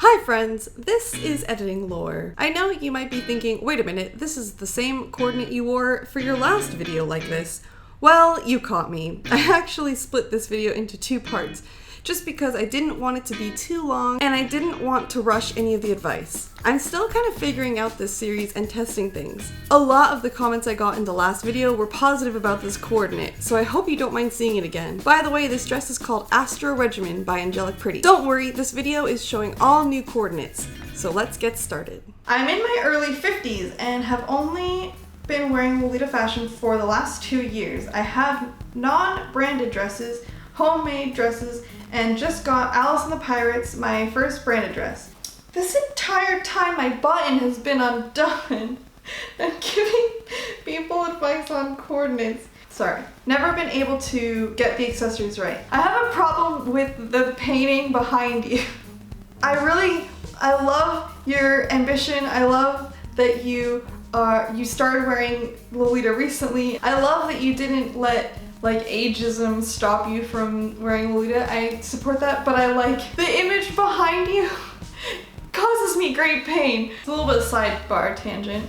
Hi friends, this is Editing Lore. I know you might be thinking, wait a minute, this is the same coordinate you wore for your last video like this. Well, you caught me. I actually split this video into two parts, just because I didn't want it to be too long and I didn't want to rush any of the advice. I'm still kind of figuring out this series and testing things. A lot of the comments I got in the last video were positive about this coordinate, so I hope you don't mind seeing it again. By the way, this dress is called Astro Regimen by Angelic Pretty. Don't worry, this video is showing all new coordinates, so let's get started. I'm in my early 50s and have only been wearing Lolita fashion for the last 2 years. I have non-branded dresses, homemade dresses, and just got Alice and the Pirates, my first branded dress. This entire time my button has been undone and giving people advice on coordinates. Sorry, never been able to get the accessories right. I have a problem with the painting behind you. I love your ambition. I love that you started wearing Lolita recently. I love that you didn't let ageism stop you from wearing Lolita. I support that, but I like the image behind you causes me great pain. It's a little bit of sidebar tangent.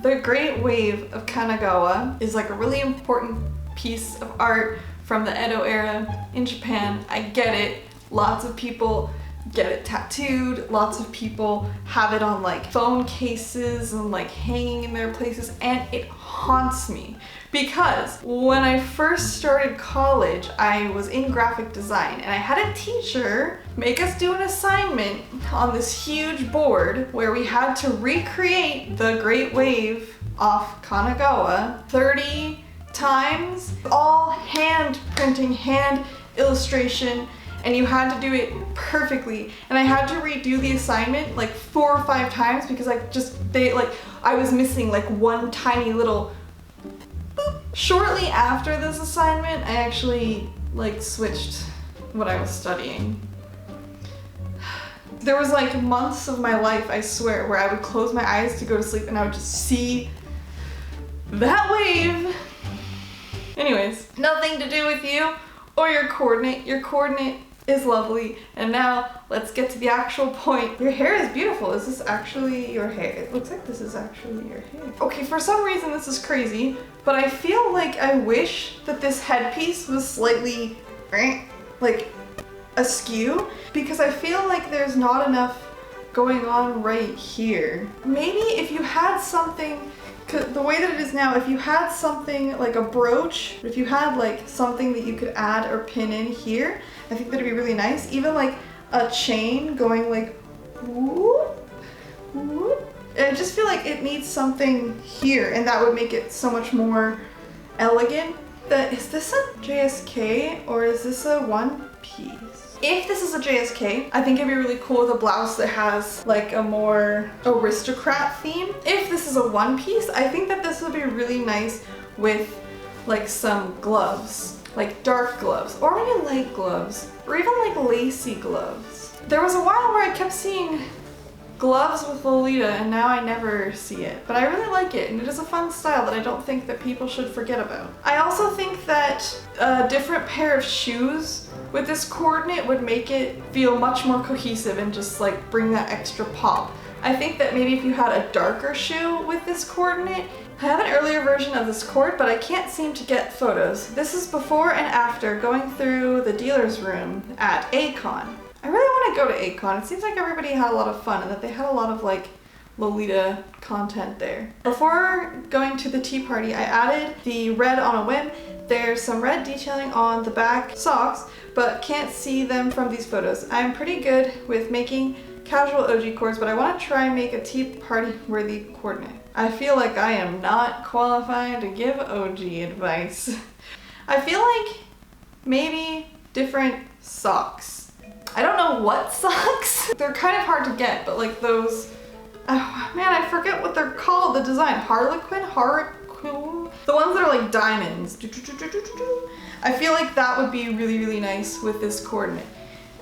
The Great Wave of Kanagawa is like a really important piece of art from the Edo era in Japan. I get it. Lots of people get it tattooed, lots of people have it on like phone cases and like hanging in their places, and it haunts me because when I first started college I was in graphic design and I had a teacher make us do an assignment on this huge board where we had to recreate the Great Wave off Kanagawa 30 times, all hand printing, hand illustration, and you had to do it perfectly. And I had to redo the assignment like 4 or 5 times because I was missing like one tiny little boop. Shortly after this assignment, I actually switched what I was studying. There was like months of my life, I swear, where I would close my eyes to go to sleep and I would just see that wave. Anyways, nothing to do with you or your coordinate. Your coordinate is lovely, and now let's get to the actual point. Your hair is beautiful. Is this actually your hair? It looks like this is actually your hair. Okay, for some reason this is crazy, but I feel like I wish that this headpiece was slightly askew, because I feel like there's not enough going on right here. Maybe if you had something, the way that it is now, if you had something like a brooch, if you had like something that you could add or pin in here, I think that'd be really nice. Even like a chain going like whoop, whoop. I just feel like it needs something here, and that would make it so much more elegant. Is this a JSK or is this a one piece? If this is a JSK, I think it'd be really cool with a blouse that has like a more aristocrat theme. If this is a one piece, I think that this would be really nice with like some gloves, like dark gloves, or maybe light gloves, or even like lacy gloves. There was a while where I kept seeing gloves with Lolita and now I never see it, but I really like it, and it is a fun style that I don't think that people should forget about. I also think that a different pair of shoes with this coordinate would make it feel much more cohesive and just like bring that extra pop. I think that maybe if you had a darker shoe with this coordinate. I have an earlier version of this cord, but I can't seem to get photos. This is before and after going through the dealer's room at Acon. I really want to go to Acon. It seems like everybody had a lot of fun and that they had a lot of like Lolita content there. Before going to the tea party, I added the red on a whim. There's some red detailing on the back socks, but can't see them from these photos. I'm pretty good with making casual OG cords, but I want to try and make a tea party worthy coordinate. I feel like I am not qualified to give OG advice. I feel like maybe different socks. I don't know what socks. They're kind of hard to get, but like those, oh man, I forget what they're called, the design. Harlequin? The ones that are like diamonds. I feel like that would be really, really nice with this coordinate.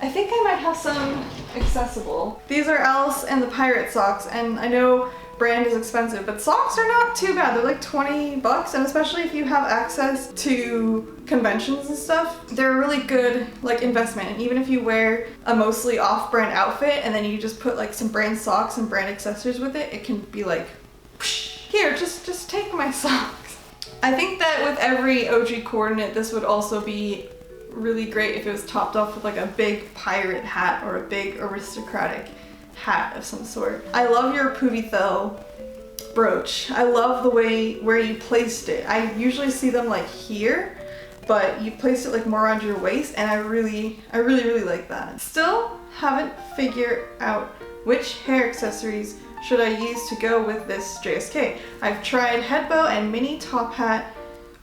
I think I might have some accessible. These are Alice and the Pirate socks, and I know brand is expensive, but socks are not too bad. They're like 20 bucks, and especially if you have access to conventions and stuff, they're a really good like investment. And even if you wear a mostly off-brand outfit and then you just put like some brand socks and brand accessories with it, it can be like, here, just take my socks. I think that with every OG coordinate, this would also be really great if it was topped off with like a big pirate hat or a big aristocratic hat of some sort. I love your Puvithel brooch. I love the way where you placed it. I usually see them like here, but you placed it like more around your waist, and I really like that. Still haven't figured out which hair accessories should I use to go with this JSK. I've tried head bow and mini top hat,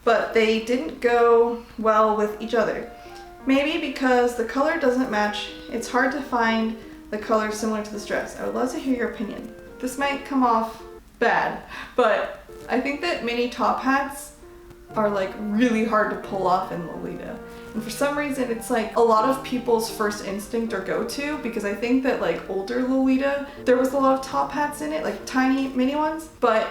but they didn't go well with each other. Maybe because the color doesn't match, it's hard to find the color similar to this dress. I would love to hear your opinion. This might come off bad, but I think that mini top hats are like really hard to pull off in Lolita. And for some reason, it's like a lot of people's first instinct or go-to, because I think that like older Lolita, there was a lot of top hats in it, like tiny mini ones, but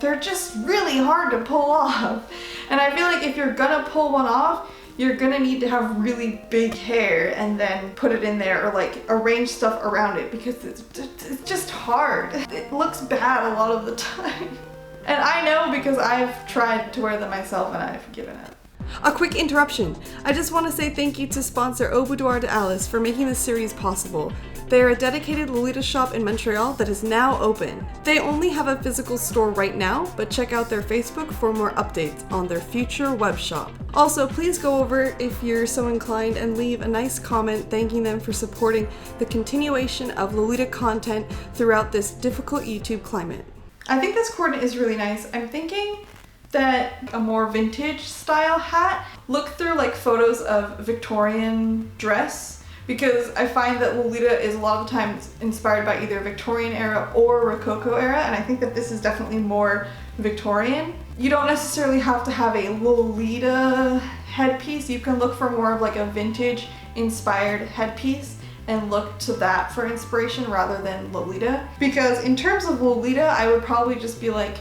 they're just really hard to pull off. And I feel like if you're gonna pull one off, you're gonna need to have really big hair and then put it in there, or like arrange stuff around it, because it's just hard. It looks bad a lot of the time. And I know because I've tried to wear them myself and I've given up. A quick interruption. I just want to say thank you to sponsor Au Boudoir de Alice for making this series possible. They are a dedicated Lolita shop in Montreal that is now open. They only have a physical store right now, but check out their Facebook for more updates on their future web shop. Also, please go over, if you're so inclined, and leave a nice comment thanking them for supporting the continuation of Lolita content throughout this difficult YouTube climate. I think this coordinate is really nice. I'm thinking that a more vintage style hat. Look through like photos of Victorian dress, because I find that Lolita is a lot of the times inspired by either Victorian era or Rococo era, and I think that this is definitely more Victorian. You don't necessarily have to have a Lolita headpiece. You can look for more of like a vintage inspired headpiece and look to that for inspiration rather than Lolita. Because in terms of Lolita, I would probably just be like,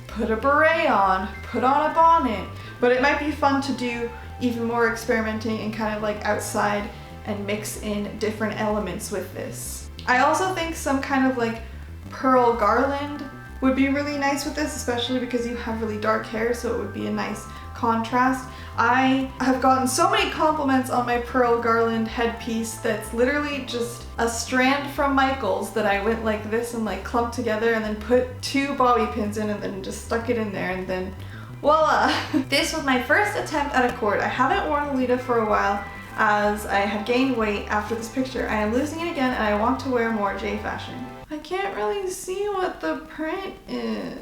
put a beret on, put on a bonnet. But it might be fun to do even more experimenting and kind of like outside and mix in different elements with this. I also think some kind of like pearl garland would be really nice with this, especially because you have really dark hair, so it would be a nice contrast. I have gotten so many compliments on my pearl garland headpiece that's literally just a strand from Michael's that I went like this and like clumped together and then put 2 bobby pins in and then just stuck it in there, and then voila! This was my first attempt at a cord. I haven't worn Lolita for a while as I have gained weight after this picture. I am losing it again and I want to wear more J fashion. I can't really see what the print is,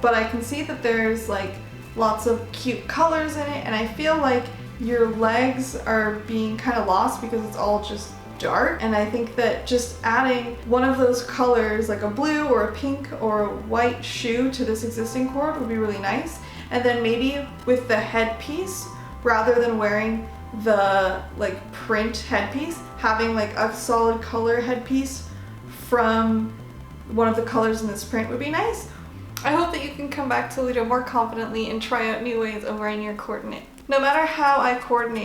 but I can see that there's like lots of cute colors in it, and I feel like your legs are being kind of lost because it's all just dark. And I think that just adding one of those colors, like a blue or a pink or a white shoe, to this existing cord would be really nice. And then maybe with the headpiece, rather than wearing the like print headpiece, having like a solid color headpiece from one of the colors in this print would be nice. I hope that you can come back to Lolita more confidently and try out new ways of wearing your coordinate. No matter how I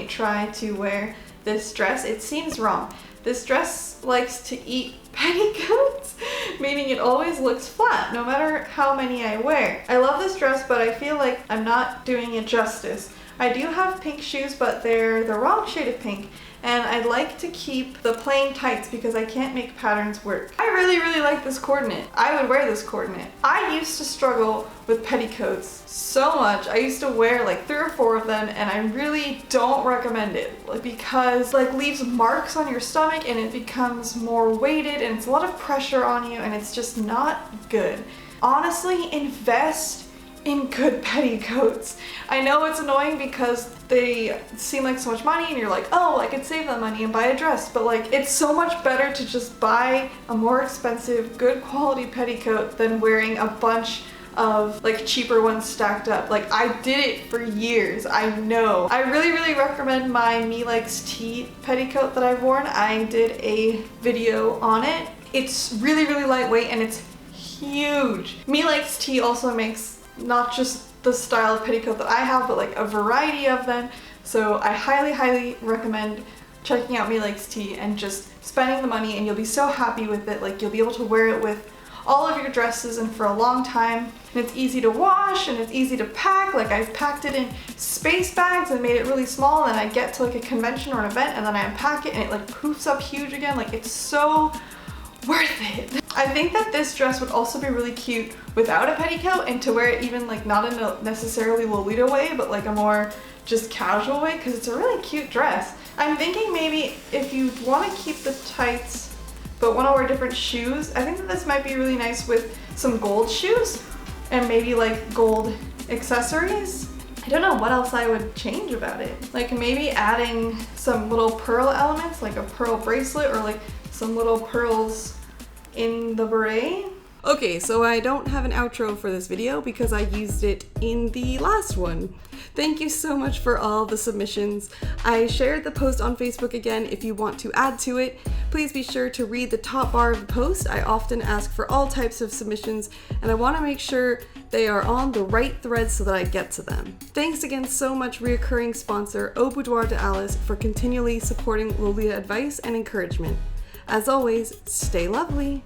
try to wear this dress, it seems wrong. This dress likes to eat petticoats, meaning it always looks flat, no matter how many I wear. I love this dress, but I feel like I'm not doing it justice. I do have pink shoes, but they're the wrong shade of pink, and I'd like to keep the plain tights because I can't make patterns work. I really like this coordinate. I would wear this coordinate. I used to struggle with petticoats so much. I used to wear like 3 or 4 of them, and I really don't recommend it because like leaves marks on your stomach and it becomes more weighted and it's a lot of pressure on you and it's just not good. Honestly, invest in good petticoats. I know it's annoying because they seem like so much money and you're like, oh, I could save that money and buy a dress, but like it's so much better to just buy a more expensive, good quality petticoat than wearing a bunch of like cheaper ones stacked up. Like I did it for years, I know. I really recommend my Me Likes Tea petticoat that I've worn. I did a video on it. It's really lightweight and it's huge. Me Likes Tea also makes not just the style of petticoat that I have, but like a variety of them. So I highly recommend checking out Me Likes Tea and just spending the money, and you'll be so happy with it. Like, you'll be able to wear it with all of your dresses and for a long time. And it's easy to wash and it's easy to pack. Like, I've packed it in space bags and made it really small, and then I get to like a convention or an event and then I unpack it and it like poofs up huge again. Like, it's so worth it. I think that this dress would also be really cute without a petticoat, and to wear it even like not in a necessarily Lolita way, but like a more just casual way, because it's a really cute dress. I'm thinking maybe if you want to keep the tights but want to wear different shoes, I think that this might be really nice with some gold shoes and maybe like gold accessories. I don't know what else I would change about it. Like maybe adding some little pearl elements, like a pearl bracelet or like some little pearls in the beret. Okay, so I don't have an outro for this video because I used it in the last one. Thank you so much for all the submissions. I shared the post on Facebook again if you want to add to it. Please be sure to read the top bar of the post. I often ask for all types of submissions, and I want to make sure they are on the right thread so that I get to them. Thanks again so much, reoccurring sponsor Au Boudoir de Alice, for continually supporting Lolita advice and encouragement. As always, stay lovely.